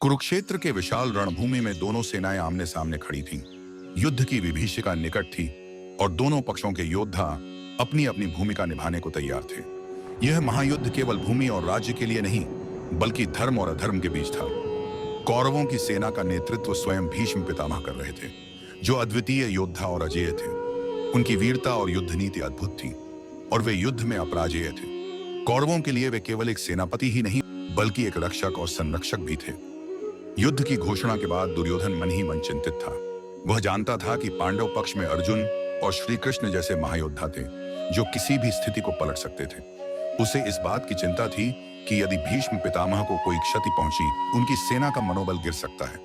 कुरुक्षेत्र के विशाल रणभूमि में दोनों सेनाएं आमने सामने खड़ी थीं। युद्ध की विभीषिका निकट थी और दोनों पक्षों के योद्धा अपनी अपनी भूमिका निभाने को तैयार थे। यह महायुद्ध केवल भूमि और राज्य के लिए नहीं, बल्कि धर्म और अधर्म के बीच था। कौरवों की सेना का नेतृत्व स्वयं भीष्म पितामह कर रहे थे, जो अद्वितीय योद्धा और अजेय थे। उनकी वीरता और युद्ध नीति अद्भुत थी और वे युद्ध में अपराजेय थे। कौरवों के लिए वे केवल एक सेनापति ही नहीं, बल्कि एक रक्षक और संरक्षक भी थे। युद्ध की घोषणा के बाद दुर्योधन मन ही मन चिंतित था। वह जानता था कि पांडव पक्ष में अर्जुन और श्री कृष्ण जैसे महायोद्धा थे, जो किसी भी स्थिति को पलट सकते थे। उसे इस बात की चिंता थी कि यदि भीष्म पितामह को कोई क्षति पहुंची, उनकी सेना का मनोबल गिर सकता है।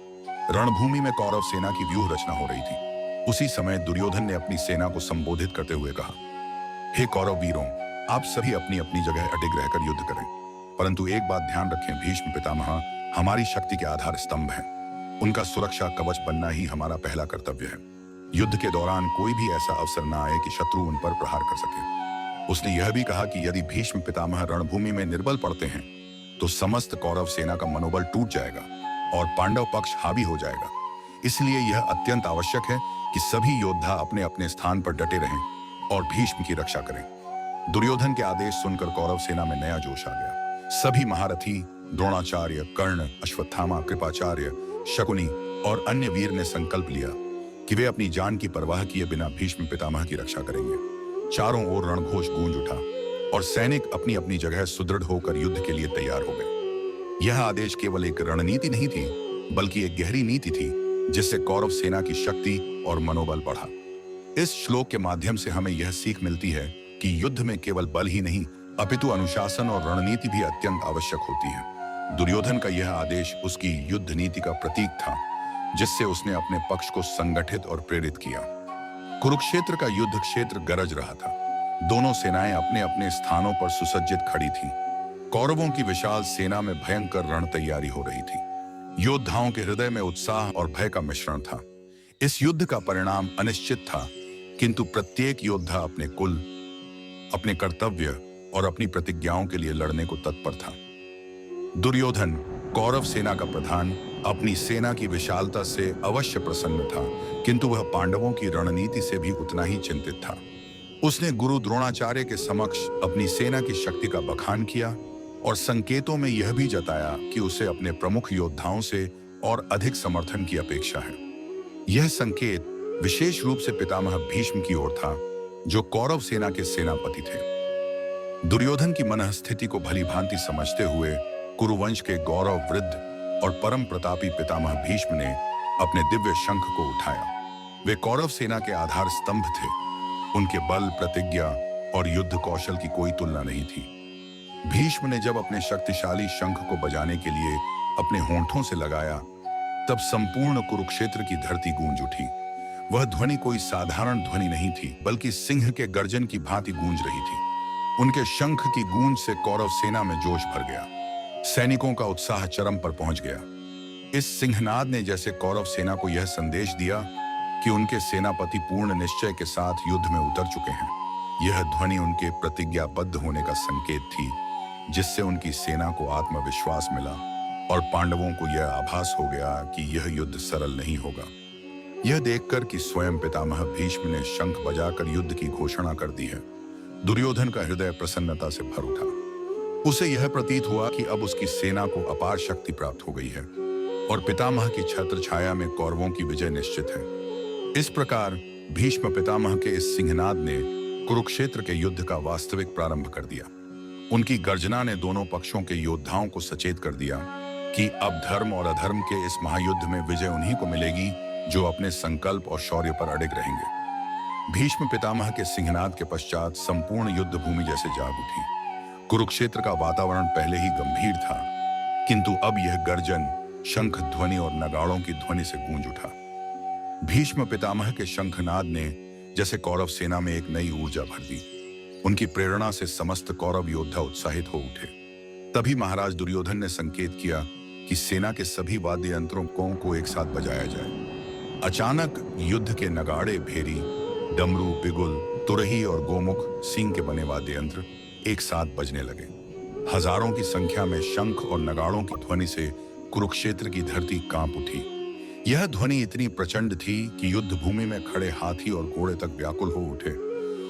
रणभूमि में कौरव सेना की व्यूह रचना हो रही थी। उसी समय दुर्योधन ने अपनी सेना को संबोधित करते हुए कहा, हे कौरव वीरों, आप सभी अपनी अपनी जगह अडिग रहकर युद्ध करें, परंतु एक बात ध्यान रखें, भीष्म पितामह हमारी शक्ति के आधार स्तंभ है। उनका सुरक्षा कवच बनना ही हमारा पहला कर्तव्य है। युद्ध के दौरान कोई भी ऐसा अवसर न आए कि शत्रु उन पर प्रहार कर सके। उसने यह भी कहा कि यदि भीष्म पितामह रणभूमि में निर्बल पड़ते हैं, तो समस्त कौरव सेना का मनोबल टूट जाएगा और पांडव पक्ष हावी हो जाएगा। इसलिए यह अत्यंत आवश्यक है कि सभी योद्धा अपने अपने स्थान पर डटे रहें और भीष्म की रक्षा करें। दुर्योधन के आदेश सुनकर कौरव सेना में नया जोश आ गया। सभी महारथी द्रोणाचार्य, कर्ण, अश्वत्थामा, कृपाचार्य, शकुनी और अन्य वीर ने संकल्प लिया कि वे अपनी जान की परवाह किए बिना भीष्म पितामह की रक्षा करेंगे। चारों ओर रणघोष गूंज उठा और सैनिक अपनी अपनी जगह सुदृढ़ होकर युद्ध के लिए तैयार हो गए। यह आदेश केवल एक रणनीति नहीं थी, बल्कि एक गहरी नीति थी, जिससे कौरव सेना की शक्ति और मनोबल बढ़ा। इस श्लोक के माध्यम से हमें यह सीख मिलती है कि युद्ध में केवल बल ही नहीं, अपितु अनुशासन और रणनीति भी अत्यंत आवश्यक होती है। दुर्योधन का यह आदेश उसकी युद्ध नीति का प्रतीक था, जिससे उसने अपने पक्ष को संगठित और प्रेरित किया। कुरुक्षेत्र का युद्ध क्षेत्र गरज रहा था। दोनों सेनाएं अपने अपने स्थानों पर सुसज्जित खड़ी थीं। कौरवों की विशाल सेना में भयंकर रण तैयारी हो रही थी। योद्धाओं के हृदय में उत्साह और भय का मिश्रण था। इस युद्ध का परिणाम अनिश्चित था, किंतु प्रत्येक योद्धा अपने कुल, अपने कर्तव्य और अपनी प्रतिज्ञाओं के लिए लड़ने को तत्पर था। दुर्योधन, कौरव सेना का प्रधान, अपनी सेना की विशालता से अवश्य प्रसन्न था, किंतु वह पांडवों की रणनीति से भी उतना ही चिंतित था। उसने गुरु द्रोणाचार्य के समक्ष अपनी सेना की शक्ति का बखान किया और संकेतों में यह भी जताया कि उसे अपने प्रमुख योद्धाओं से और अधिक समर्थन की अपेक्षा है। यह संकेत विशेष रूप से पितामह भीष्म की ओर था, जो कौरव सेना के सेनापति थे। दुर्योधन की मनःस्थिति को भली भांति समझते हुए कुरुवंश के गौरव वृद्ध और परम प्रतापी पितामह भीष्म ने अपने दिव्य शंख को उठाया। वे कौरव सेना के आधार स्तंभ थे। उनके बल, प्रतिज्ञा और युद्ध कौशल की कोई तुलना नहीं थी। भीष्म ने जब अपने शक्तिशाली शंख को बजाने के लिए अपने होंठों से लगाया, तब संपूर्ण कुरुक्षेत्र की धरती गूंज उठी। वह ध्वनि कोई साधारण ध्वनि नहीं थी, बल्कि सिंह के गर्जन की भांति गूंज रही थी। उनके शंख की गूंज से कौरव सेना में जोश भर गया। सैनिकों का उत्साह चरम पर पहुंच गया। इस सिंहनाद ने जैसे कौरव सेना को यह संदेश दिया कि उनके सेनापति पूर्ण निश्चय के साथ युद्ध में उतर चुके हैं। यह ध्वनि उनके प्रतिज्ञाबद्ध होने का संकेत थी, जिससे उनकी सेना को आत्मविश्वास मिला और पांडवों को यह आभास हो गया कि यह युद्ध सरल नहीं होगा। यह देखकर कि स्वयं पितामह भीष्म ने शंख बजाकर युद्ध की घोषणा कर दी है, दुर्योधन का हृदय प्रसन्नता से भर उठा। उसे यह प्रतीत हुआ कि अब उसकी सेना को अपार शक्ति प्राप्त हो गई है और पितामह की छत्र छाया में कौरवों की विजय निश्चित है। इस प्रकार भीष्म पितामह के इस सिंहनाद ने कुरुक्षेत्र के युद्ध का वास्तविक प्रारंभ कर दिया। उनकी गर्जना ने दोनों पक्षों के योद्धाओं को सचेत कर दिया कि अब धर्म और अधर्म के इस महायुद्ध में विजय उन्हीं को मिलेगी जो अपने संकल्प और शौर्य पर अडिग रहेंगे। भीष्म पितामह के सिंहनाद के पश्चात संपूर्ण युद्ध भूमि जैसे जाग उठी। कुरुक्षेत्र का वातावरण पहले ही गंभीर था, किंतु अब यह गर्जन, शंख ध्वनि और नगाड़ों की ध्वनि से गूंज उठा। भीष्म पितामह के शंखनाद ने जैसे कौरव सेना में एक नई ऊर्जा भर दी। उनकी प्रेरणा से समस्त कौरव योद्धा उत्साहित हो उठे। तभी महाराज दुर्योधन ने संकेत किया कि सेना के सभी वाद्य यंत्रों को एक साथ बजाया जाए। अचानक युद्ध के नगाड़े, भेरी, डमरू, बिगुल, तुरही और गोमुख सींग के बने वाद्य यंत्र एक साथ बजने लगे। हजारों की संख्या में शंख और नगाड़ों की ध्वनि से कुरुक्षेत्र की धरती कांप उठी। यह ध्वनि इतनी प्रचंड थी कि युद्ध भूमि में खड़े हाथी और घोड़े तक व्याकुल हो उठे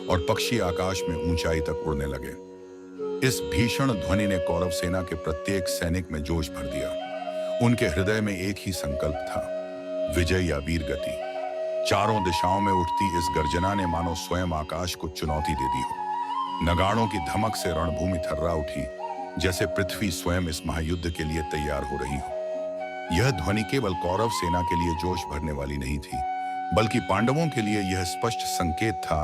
और पक्षी आकाश में ऊंचाई तक उड़ने लगे। इस भीषण ध्वनि ने कौरव सेना के प्रत्येक सैनिक में जोश भर दिया। उनके हृदय में एक ही संकल्प था, विजय या वीर गति। चारों दिशाओं में उठती इस गर्जना ने मानो स्वयं आकाश को चुनौती दे दी हो। नगाड़ों की धमक से रणभूमि थर्रा उठी, जैसे पृथ्वी स्वयं इस महायुद्ध के लिए तैयार हो रही हो। यह ध्वनि केवल कौरव सेना के लिए जोश भरने वाली नहीं थी, बल्कि पांडवों के लिए यह स्पष्ट संकेत था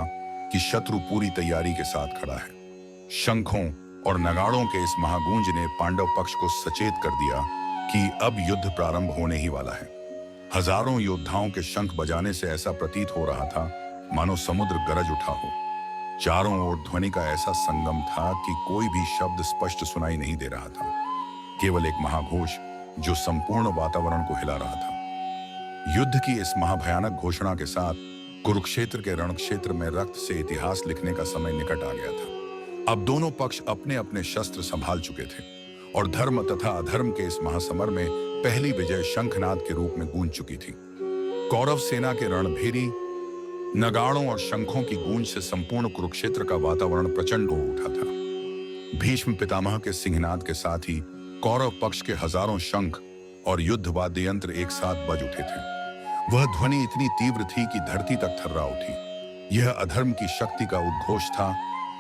कि शत्रु पूरी तैयारी के साथ खड़ा है। शंखों और नगाड़ों के इस महागूंज ने पांडव पक्ष को सचेत कर दिया कि अब युद्ध प्रारंभ होने ही वाला है। हजारों योद्धाओं के शंख बजाने से ऐसा प्रतीत हो रहा था मानो समुद्र गरज उठा हो। चारों ओर ध्वनि का ऐसा संगम था कि कोई भी शब्द स्पष्ट सुनाई नहीं दे रहा था, केवल एक महाघोष जो संपूर्ण वातावरण को हिला रहा था। युद्ध की इस महाभयानक घोषणा के साथ कुरुक्षेत्र के रणक्षेत्र में रक्त से इतिहास लिखने का समय निकट आ गया था। अब दोनों पक्ष अपने अपने शस्त्र संभाल चुके थे और धर्म तथा अधर्म के इस महासमर में पहली विजय शंखनाद के रूप में गूंज चुकी थी। कौरव सेना के रणभेरी नगाड़ों और शंखों की गूंज से संपूर्ण कुरुक्षेत्र का वातावरण प्रचंड हो उठा था। भीष्म पितामह के सिंहनाद के साथ ही कौरव पक्ष के हजारों शंख और युद्ध वाद्य यंत्र एक साथ बज उठे थे। वह ध्वनि इतनी तीव्र थी कि धरती तक थर्रा उठी। यह अधर्म की शक्ति का उद्घोष था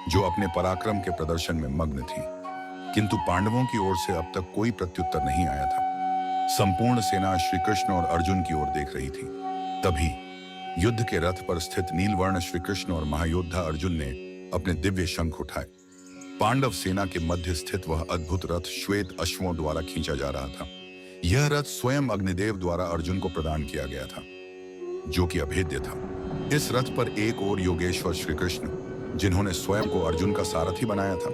जो अपने पराक्रम के प्रदर्शन में मग्न थी। किंतु पांडवों की ओर से अब तक कोई प्रत्युत्तर नहीं आया था। संपूर्ण सेना श्री कृष्ण और अर्जुन की ओर देख रही थी। तभी युद्ध के रथ पर स्थित नीलवर्ण श्री कृष्ण और महायोद्धा अर्जुन ने अपने दिव्य शंख उठाए। पांडव सेना के मध्य स्थित वह अद्भुत रथ श्वेत अश्वों द्वारा खींचा जा रहा था। यह रथ स्वयं अग्निदेव द्वारा अर्जुन को प्रदान किया गया था, जो कि अभेद्य था। इस रथ पर एक ओर योगेश्वर श्री कृष्ण, जिन्होंने स्वयं को अर्जुन का सारथी बनाया था,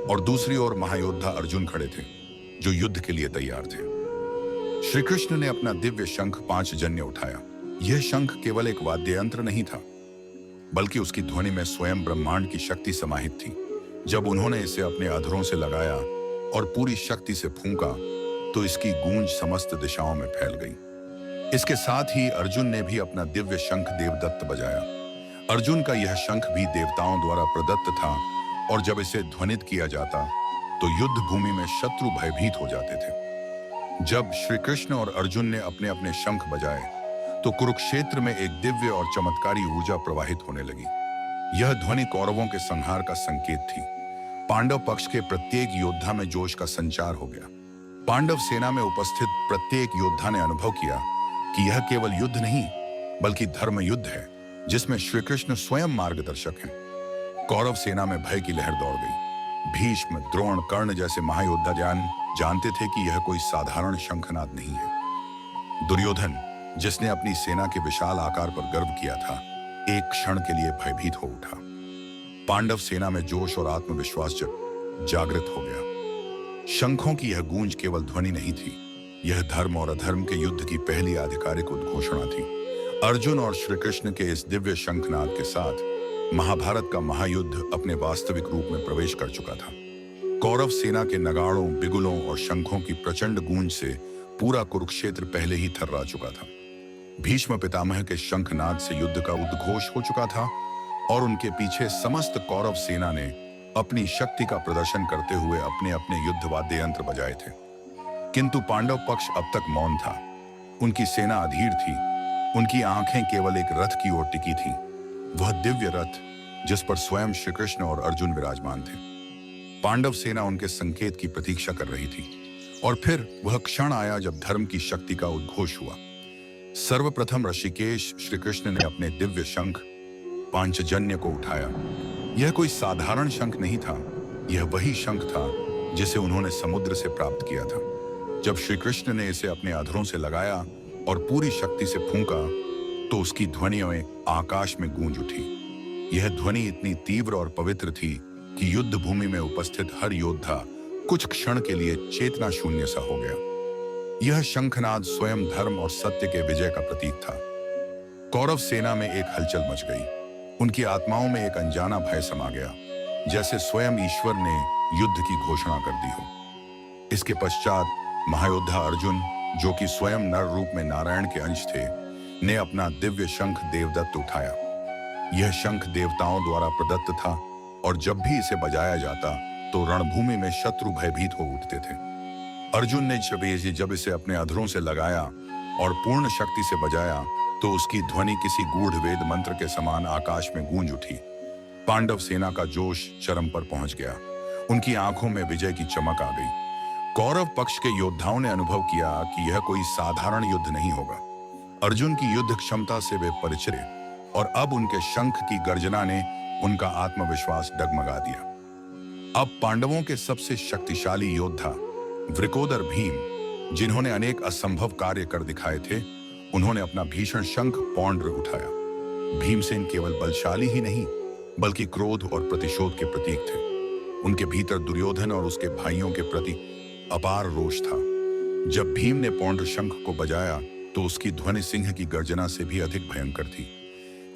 और दूसरी ओर महायोद्धा अर्जुन खड़े थे, जो युद्ध के लिए तैयार थे। श्री कृष्ण ने अपना दिव्य शंख पांचजन्य उठाया। यह शंख केवल एक वाद्य यंत्र नहीं था, बल्कि उसकी ध्वनि में स्वयं ब्रह्मांड की शक्ति समाहित थी। जब उन्होंने इसे अपने अधरों से लगाया और पूरी शक्ति से फूंका, तो इसकी गूंज समस्त दिशाओं में फैल गई। इसके साथ ही अर्जुन ने भी अपना दिव्य शंख देवदत्त बजाया। अर्जुन का यह शंख भी देवताओं द्वारा प्रदत्त था, और जब इसे ध्वनित किया जाता तो युद्ध भूमि में शत्रु भयभीत हो जाते थे। जब श्री कृष्ण और अर्जुन ने अपने अपने शंख बजाए, तो कुरुक्षेत्र में एक दिव्य और चमत्कारी ऊर्जा प्रवाहित होने लगी। यह ध्वनि कौरवों के संहार का संकेत थी। पांडव पक्ष के प्रत्येक योद्धा में जोश का संचार हो गया। पांडव सेना में उपस्थित प्रत्येक योद्धा ने अनुभव किया कि यह केवल युद्ध नहीं, बल्कि धर्म युद्ध है, जिसमें श्री कृष्ण स्वयं मार्गदर्शक हैं। कौरव सेना में भय की लहर दौड़ गई। भीष्म, द्रोण, कर्ण जैसे महायोद्धा जानते थे कि यह कोई साधारण शंखनाद नहीं है। दुर्योधन, जिसने अपनी सेना के विशाल आकार पर गर्व किया था, एक क्षण के लिए भयभीत हो उठा। पांडव सेना में जोश और आत्मविश्वास जागृत हो गया। शंखों की यह गूंज केवल ध्वनि नहीं थी, यह धर्म और अधर्म के युद्ध की पहली आधिकारिक उद्घोषणा थी। अर्जुन और श्री कृष्ण के इस दिव्य शंखनाद के साथ महाभारत का महायुद्ध अपने वास्तविक रूप में प्रवेश कर चुका था। कौरव सेना के नगाड़ों, बिगुलों और शंखों की प्रचंड गूंज से पूरा कुरुक्षेत्र पहले ही थर्रा चुका था। भीष्म पितामह के शंखनाद से युद्ध का उद्घोष हो चुका था, और उनके पीछे समस्त कौरव सेना ने अपनी शक्ति का प्रदर्शन करते हुए अपने अपने युद्ध वाद्य यंत्र बजाए थे। किंतु पांडव पक्ष अब तक मौन था। उनकी सेना अधीर थी। उनकी आंखें केवल एक रथ की ओर टिकी थीं, वह दिव्य रथ जिस पर स्वयं श्री कृष्ण और अर्जुन विराजमान थे। पांडव सेना उनके संकेत की प्रतीक्षा कर रही थी, और फिर वह क्षण आया जब धर्म की शक्ति का उद्घोष हुआ। सर्वप्रथम ऋषिकेश श्री कृष्ण ने अपने दिव्य शंख पांचजन्य को उठाया। यह कोई साधारण शंख नहीं था, यह वही शंख था जिसे उन्होंने समुद्र से प्राप्त किया था। जब श्री कृष्ण ने इसे अपने अधरों से लगाया और पूरी शक्ति से फूंका, तो उसकी ध्वनियां आकाश में गूंज उठी। यह ध्वनि इतनी तीव्र और पवित्र थी कि युद्ध भूमि में उपस्थित हर योद्धा कुछ क्षण के लिए चेतना शून्य सा हो गया। यह शंखनाद स्वयं धर्म और सत्य के विजय का प्रतीक था। कौरव सेना में एक हलचल मच गई। उनकी आत्माओं में एक अनजाना भय समा गया, जैसे स्वयं ईश्वर ने युद्ध की घोषणा कर दी हो। इसके पश्चात महायोद्धा अर्जुन, जो कि स्वयं नर रूप में नारायण के अंश थे, ने अपना दिव्य शंख देवदत्त उठाया। यह शंख देवताओं द्वारा प्रदत्त था और जब भी इसे बजाया जाता तो रणभूमि में शत्रु भयभीत हो उठते थे। अर्जुन ने जब इसे अपने अधरों से लगाया और पूर्ण शक्ति से बजाया तो उसकी ध्वनि किसी गूढ़ वेद मंत्र के समान आकाश में गूंज उठी। पांडव सेना का जोश चरम पर पहुंच गया। उनकी आंखों में विजय की चमक आ गई। कौरव पक्ष के योद्धाओं ने अनुभव किया कि यह कोई साधारण युद्ध नहीं होगा। अर्जुन की युद्ध क्षमता से वे परिचित और अब उनके शंख की गर्जना ने उनका आत्मविश्वास डगमगा दिया। अब पांडवों के सबसे शक्तिशाली योद्धा वृकोदर भीम, जिन्होंने अनेक असंभव कार्य कर दिखाए थे, उन्होंने अपना भीषण शंख पौंड्र उठाया। भीमसेन केवल बलशाली ही नहीं बल्कि क्रोध और प्रतिशोध के प्रतीक थे। उनके भीतर दुर्योधन और उसके भाइयों के प्रति अपार रोष था। जब भीम ने पौंड्र शंख को बजाया तो उसकी ध्वनि सिंह की गर्जना से भी अधिक भयंकर थी।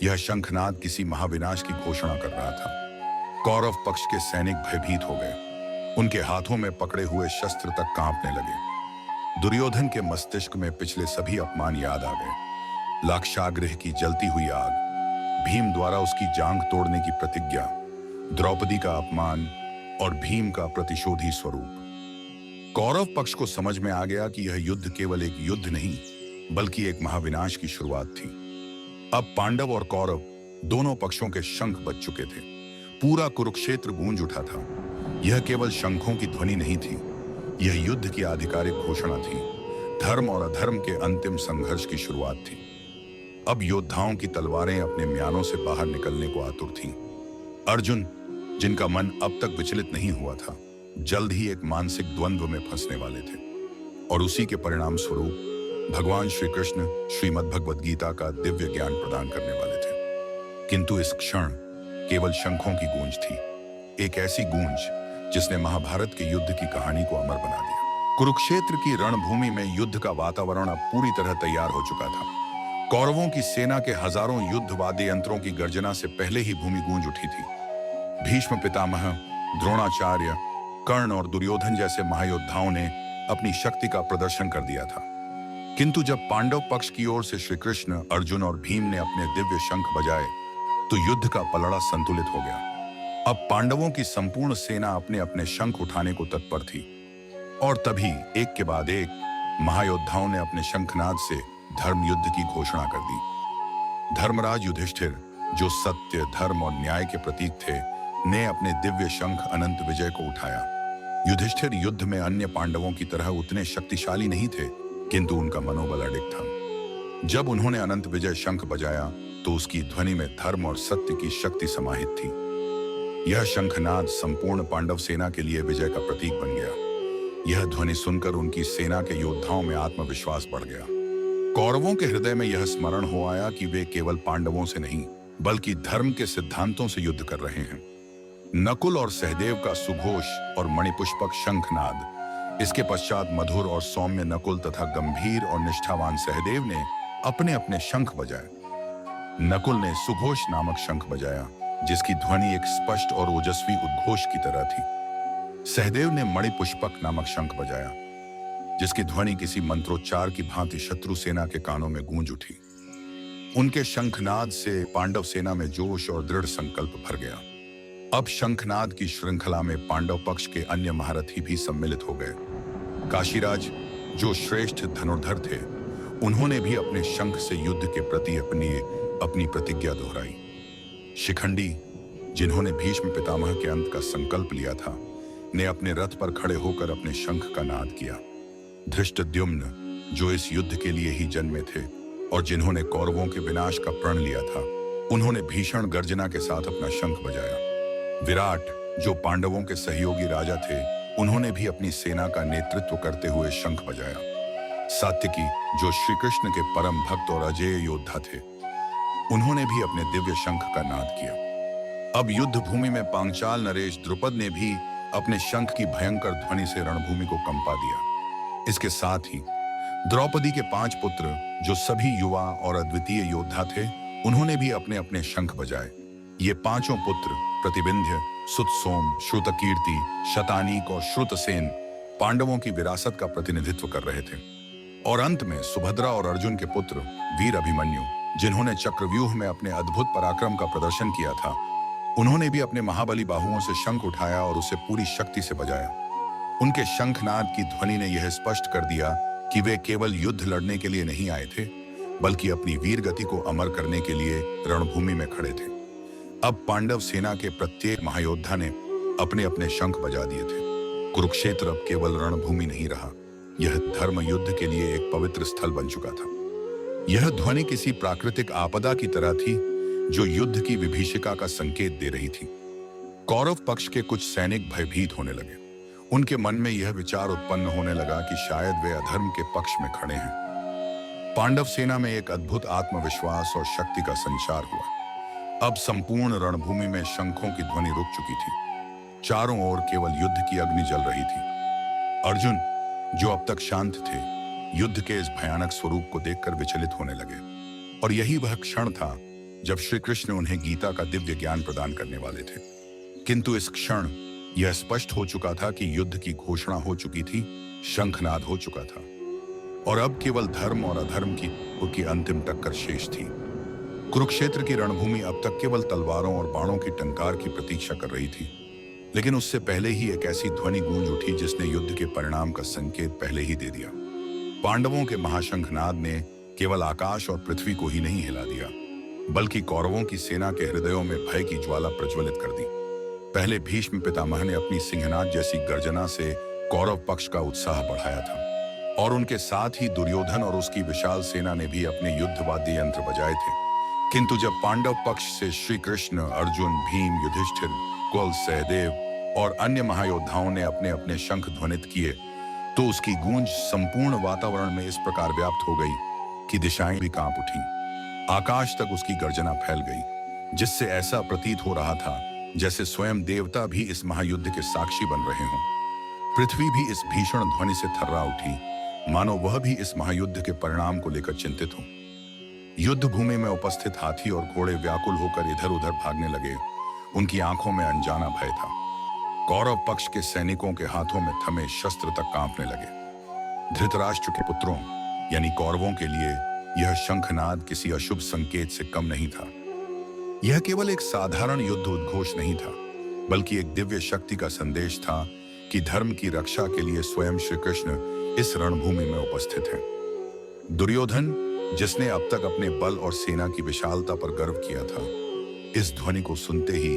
यह शंखनाद किसी महाविनाश की घोषणा कर रहा था। कौरव पक्ष के सैनिक भयभीत हो गए। उनके हाथों में पकड़े हुए शस्त्र तक कांपने लगे। दुर्योधन के मस्तिष्क में पिछले सभी अपमान याद आ गए। लाक्षागृह की जलती हुई आग, भीम द्वारा उसकी जांघ तोड़ने की प्रतिज्ञा, द्रौपदी का अपमान और भीम का प्रतिशोधी स्वरूप। कौरव पक्ष को समझ में आ गया कि यह युद्ध केवल एक युद्ध नहीं बल्कि एक महाविनाश की शुरुआत थी। अब पांडव और कौरव दोनों पक्षों के शंख बज चुके थे। पूरा कुरुक्षेत्र गूंज उठा था। यह केवल शंखों की ध्वनि नहीं थी, यह युद्ध की आधिकारिक घोषणा थी। धर्म और अधर्म के अंतिम संघर्ष की शुरुआत थी। अब योद्धाओं की तलवारें अपने म्यानों से बाहर निकलने को आतुर थीं। अर्जुन, जिनका मन अब तक विचलित नहीं हुआ था, जल्द ही एक मानसिक द्वंद्व में फंसने वाले थे और उसी के परिणाम स्वरूप भगवान श्री कृष्ण श्रीमद् भगवद गीता का दिव्य ज्ञान प्रदान करने वाले थे। किंतु इस क्षण केवल शंखों की गूंज थी, एक ऐसी गूंज जिसने महाभारत के युद्ध की कहानी को अमर बना दिया। कुरुक्षेत्र की रणभूमि में युद्ध का वातावरण अब पूरी तरह तैयार हो चुका था। कौरवों की सेना के हजारों युद्ध वाद्य यंत्रों की गर्जना से पहले ही भूमि गूंज उठी थी। भीष्म पितामह, द्रोणाचार्य, कर्ण और दुर्योधन जैसे महायोद्धाओं ने अपनी शक्ति का प्रदर्शन कर दिया था। किंतु जब पांडव पक्ष की ओर से श्री कृष्ण, अर्जुन और भीम ने अपने दिव्य शंख बजाए तो युद्ध का पलड़ा संतुलित हो गया। अब पांडवों की संपूर्ण सेना अपने अपने शंख उठाने को तत्पर थी और तभी एक के बाद एक महायोद्धाओं ने अपने शंखनाद से धर्म युद्ध की घोषणा कर दी। धर्मराज युधिष्ठिर, जो सत्य, धर्म और न्याय के प्रतीक थे, ने अपने दिव्य शंख अनंत विजय को उठाया। युधिष्ठिर युद्ध में अन्य पांडवों की तरह उतने शक्तिशाली नहीं थे, किंतु उनका मनोबल अडिग था। जब उन्होंने अनंत विजय शंख बजाया तो उसकी ध्वनि में धर्म और सत्य की शक्ति समाहित थी। यह शंखनाद संपूर्ण पांडव सेना के लिए विजय का प्रतीक बन गया। यह ध्वनि सुनकर उनकी सेना के योद्धाओं में आत्मविश्वास बढ़ गया। कौरवों के हृदय में यह स्मरण हो आया कि वे केवल पांडवों से नहीं बल्कि धर्म के सिद्धांतों से युद्ध कर रहे हैं। नकुल और सहदेव का सुघोष और मणिपुष्पक शंखनाद, इसके पश्चात मधुर और सौम्य नकुल तथा गंभीर और निष्ठावान सहदेव ने अपने अपने शंख बजाए। नकुल ने सुघोष नामक शंख बजाया, जिसकी ध्वनि एक स्पष्ट और ओजस्वी उद्घोष की तरह थी। सहदेव ने मणिपुष्पक नामक शंख बजाया, जिसकी ध्वनि किसी मंत्रोच्चार की भांति शत्रु सेना के कानों में गूंज उठी। उनके शंखनाद से पांडव सेना में जोश और दृढ़ संकल्प भर गया। अब शंखनाद की श्रृंखला में पांडव पक्ष के अन्य महारथी भी सम्मिलित हो गए। काशीराज, जो श्रेष्ठ धनुर्धर थे, उन्होंने भी अपने शंख से युद्ध के प्रति अपनी प्रतिज्ञा दोहराई। शिखंडी, जिन्होंने भीष्म पितामह के अंत का संकल्प लिया था, ने अपने रथ पर खड़े होकर अपने शंख का नाद किया। धृष्टद्युम्न, जो इस युद्ध के लिए ही जन्मे थे और जिन्होंने कौरवों के विनाश का प्रण लिया था, उन्होंने भीषण गर्जना के साथ अपना शंख बजाया। विराट, जो पांडवों के सहयोगी राजा थे, उन्होंने भी अपनी सेना का नेतृत्व करते हुए शंख बजाया। सात्यकी, जो श्री कृष्ण के परम भक्त और अजेय योद्धा थे, उन्होंने भी अपने दिव्य शंख का नाद किया। अब युद्ध भूमि में पांचाल नरेश द्रुपद ने भी अपने शंख की भयंकर ध्वनि से रणभूमि को कंपा दिया। इसके साथ ही द्रौपदी के 5 पुत्र, जो सभी युवा और अद्वितीय योद्धा थे, उन्होंने भी अपने अपने शंख बजाए। ये 5 पुत्र प्रतिबिंध्य, सुतसोम, श्रुतकीर्ति, शतानीक और श्रुतसेन पांडवों की विरासत का प्रतिनिधित्व कर रहे थे। और अंत में सुभद्रा और अर्जुन के पुत्र वीर अभिमन्यु, जिन्होंने चक्रव्यूह में अपने अद्भुत पराक्रम का प्रदर्शन किया था, उन्होंने भी अपने महाबली बाहुओं से शंख उठाया और उसे पूरी शक्ति से बजाया। उनके शंखनाद की ध्वनि ने यह स्पष्ट कर दिया कि वे केवल युद्ध लड़ने के लिए नहीं आए थे, बल्कि अपनी वीर गति को अमर करने के लिए रणभूमि में खड़े थे। अब पांडव सेना के प्रत्येक महायोद्धा ने अपने अपने शंख बजा दिए थे। कुरुक्षेत्र अब केवल रणभूमि नहीं रहा, यह धर्म युद्ध के लिए एक पवित्र स्थल बन चुका था। यह ध्वनि किसी प्राकृतिक आपदा की तरह थी, जो युद्ध की विभीषिका का संकेत दे रही थी। कौरव पक्ष के कुछ सैनिक भयभीत होने लगे। उनके मन में यह विचार उत्पन्न होने लगा कि शायद वे अधर्म के पक्ष में खड़े हैं। पांडव सेना में एक अद्भुत आत्मविश्वास और शक्ति का संचार हुआ। अब संपूर्ण रणभूमि में शंखों की ध्वनि रुक चुकी थी। चारों ओर केवल युद्ध की अग्नि जल रही थी। अर्जुन, जो अब तक शांत थे, युद्ध के इस भयानक स्वरूप को देखकर विचलित होने लगे। और यही वह क्षण था जब श्री कृष्ण उन्हें गीता का दिव्य ज्ञान प्रदान करने वाले थे। किंतु इस क्षण यह स्पष्ट हो चुका था कि युद्ध की घोषणा हो चुकी थी, शंखनाद हो चुका था, और अब केवल धर्म और अधर्म की अंतिम टक्कर शेष थी। कुरुक्षेत्र की रणभूमि अब तक केवल तलवारों और बाणों की टंकार की प्रतीक्षा कर रही थी, लेकिन उससे पहले ही एक ऐसी ध्वनि गूंज उठी जिसने युद्ध के परिणाम का संकेत पहले ही दे दिया। पांडवों के महाशंखनाद ने केवल आकाश और पृथ्वी को ही नहीं हिला दिया, बल्कि कौरवों की सेना के हृदयों में भय की ज्वाला प्रज्वलित कर दी। पहले भीष्म पितामह ने अपनी सिंहनाद जैसी गर्जना से कौरव पक्ष का उत्साह बढ़ाया था, और उनके साथ ही दुर्योधन और उसकी विशाल सेना ने भी अपने युद्ध वाद्य यंत्र बजाए थे। किंतु जब पांडव पक्ष से श्री कृष्ण, अर्जुन, भीम, युधिष्ठिर, कुल, सहदेव और अन्य महायोद्धाओं ने अपने अपने शंख ध्वनित किए, तो उसकी गूंज संपूर्ण वातावरण में इस प्रकार व्याप्त हो गई कि दिशाएं भी कांप उठीं। आकाश तक उसकी गर्जना फैल गई, जिससे ऐसा प्रतीत हो रहा था जैसे स्वयं देवता भी इस महायुद्ध के साक्षी बन रहे हों। पृथ्वी भी इस भीषण ध्वनि से थर्रा उठी, मानो वह भी इस महायुद्ध के परिणाम को लेकर चिंतित हो। युद्ध भूमि में उपस्थित हाथी और घोड़े व्याकुल होकर इधर उधर भागने लगे। उनकी आंखों में अनजाना भय था। कौरव पक्ष के सैनिकों के हाथों में थमे शस्त्र तक कांपने लगे। धृतराष्ट्र के पुत्रों यानी कौरवों के लिए यह शंखनाद किसी अशुभ संकेत से कम नहीं था। यह केवल एक साधारण युद्ध उद्घोष नहीं था, बल्कि एक दिव्य शक्ति का संदेश था कि धर्म की रक्षा के लिए स्वयं श्री कृष्ण इस रणभूमि में उपस्थित हैं। दुर्योधन, जिसने अब तक अपने बल और सेना की विशालता पर गर्व किया था, इस ध्वनि को सुनते ही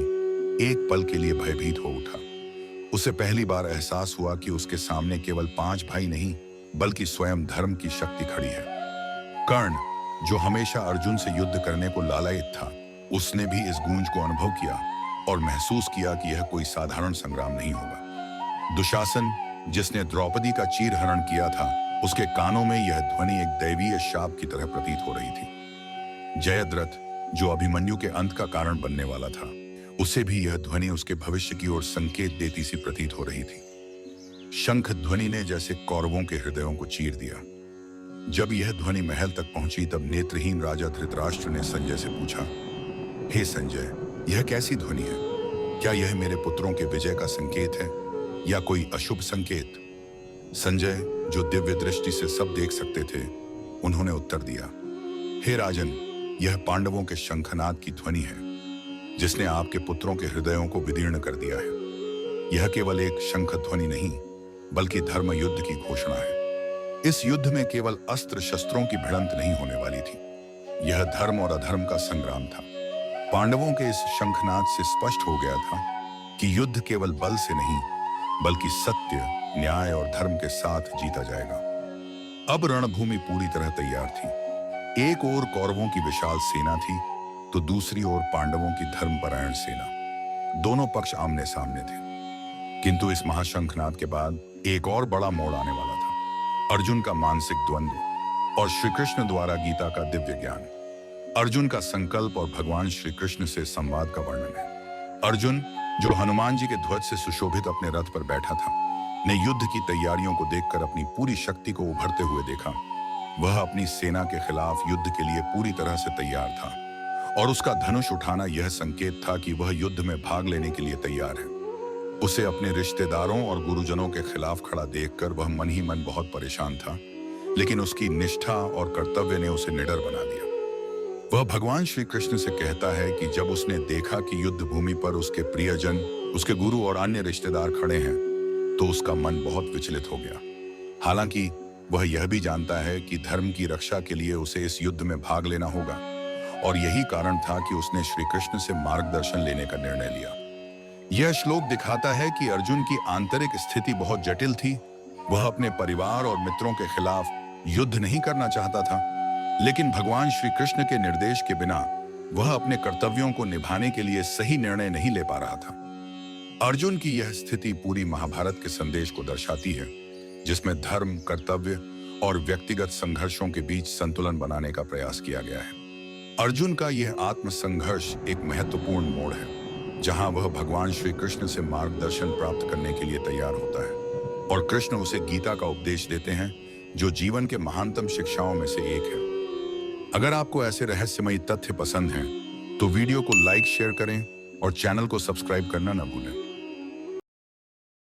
एक पल के लिए भयभीत हो उठा। उसे पहली बार एहसास हुआ कि उसके सामने केवल 5 भाई नहीं, बल्कि स्वयं धर्म की शक्ति खड़ी है। कर्ण, जो हमेशा अर्जुन से युद्ध करने को लालायित था, उसने भी इस गूंज को अनुभव किया और महसूस किया कि यह कोई साधारण संग्राम नहीं होगा। दुशासन, जिसने द्रौपदी का चीरहरण किया था, उसके कानों में यह ध्वनि एक दैवीय शाप की तरह प्रतीत हो रही थी। जयद्रथ, जो अभिमन्यु के अंत का कारण बनने वाला था, उसे भी यह ध्वनि उसके भविष्य की ओर संकेत देती सी प्रतीत हो रही थी। शंख ध्वनि ने जैसे कौरवों के हृदयों को चीर दिया। जब यह ध्वनि महल तक पहुंची, तब नेत्रहीन राजा धृतराष्ट्र ने संजय से पूछा, हे संजय, यह कैसी ध्वनि है? क्या यह मेरे पुत्रों के विजय का संकेत है या कोई अशुभ संकेत? संजय, जो दिव्य दृष्टि से सब देख सकते थे, उन्होंने उत्तर दिया, हे राजन, यह पांडवों के शंखनाद की ध्वनि है, जिसने आपके पुत्रों के हृदयों को विदीर्ण कर दिया है। यह केवल एक शंख ध्वनि नहीं, बल्कि धर्म युद्ध की घोषणा है। इस युद्ध में केवल अस्त्र शस्त्रों की भिड़ंत नहीं होने वाली थी, यह धर्म और अधर्म का संग्राम था। पांडवों के इस शंखनाद से स्पष्ट हो गया था कि युद्ध केवल बल से नहीं, बल्कि सत्य, न्याय और धर्म के साथ जीता जाएगा। अब रणभूमि पूरी तरह तैयार थी। एक ओर कौरवों की विशाल सेना थी, तो दूसरी ओर पांडवों की धर्मपरायण सेना। दोनों पक्ष आमने सामने थे। किंतु इस महाशंखनाद के बाद एक और बड़ा मोड़ आने वाला था। अर्जुन का मानसिक द्वंद्व और श्री कृष्ण द्वारा गीता का दिव्य ज्ञान। अर्जुन का संकल्प और भगवान श्री कृष्ण से संवाद का वर्णन है। अर्जुन, जो हनुमान जी के ध्वज से सुशोभित अपने रथ पर बैठा था, ने युद्ध की तैयारियों को देखकर अपनी पूरी शक्ति को उभरते हुए देखा। वह अपनी सेना के खिलाफ युद्ध के लिए पूरी तरह से तैयार था, और उसका धनुष उठाना यह संकेत था कि वह युद्ध में भाग लेने के लिए तैयार है। उसे अपने रिश्तेदारों और गुरुजनों के खिलाफ खड़ा देखकर वह मन ही मन बहुत परेशान था, लेकिन उसकी निष्ठा और कर्तव्य ने उसे निडर बना दिया। वह भगवान श्री कृष्ण से कहता है कि जब उसने देखा कि युद्ध भूमि पर उसके प्रियजन, उसके गुरु और अन्य रिश्तेदार खड़े हैं, तो उसका मन बहुत विचलित हो गया। हालांकि वह यह भी जानता है कि धर्म की रक्षा के लिए उसे इस युद्ध में भाग लेना होगा, और यही कारण था कि उसने श्री कृष्ण से मार्गदर्शन लेने का निर्णय लिया। यह श्लोक दिखाता है कि अर्जुन की आंतरिक स्थिति बहुत जटिल थी। वह अपने परिवार और मित्रों के खिलाफ युद्ध नहीं करना चाहता था, लेकिन भगवान श्री कृष्ण के निर्देश के बिना वह अपने कर्तव्यों को निभाने के लिए सही निर्णय नहीं ले पा रहा था। अर्जुन की यह स्थिति पूरी महाभारत के संदेश को दर्शाती है, जिसमें धर्म, कर्तव्य और व्यक्तिगत संघर्षों के बीच संतुलन बनाने का प्रयास किया गया है। अर्जुन का यह आत्मसंघर्ष एक महत्वपूर्ण मोड़ है, जहां वह भगवान श्री कृष्ण से मार्गदर्शन प्राप्त करने के लिए तैयार होता है, और कृष्ण उसे गीता का उपदेश देते हैं, जो जीवन के महानतम शिक्षाओं में से एक है। अगर आपको ऐसे रहस्यमयी तथ्य पसंद हैं, तो वीडियो को लाइक, शेयर करें और चैनल को सब्सक्राइब करना न भूलें।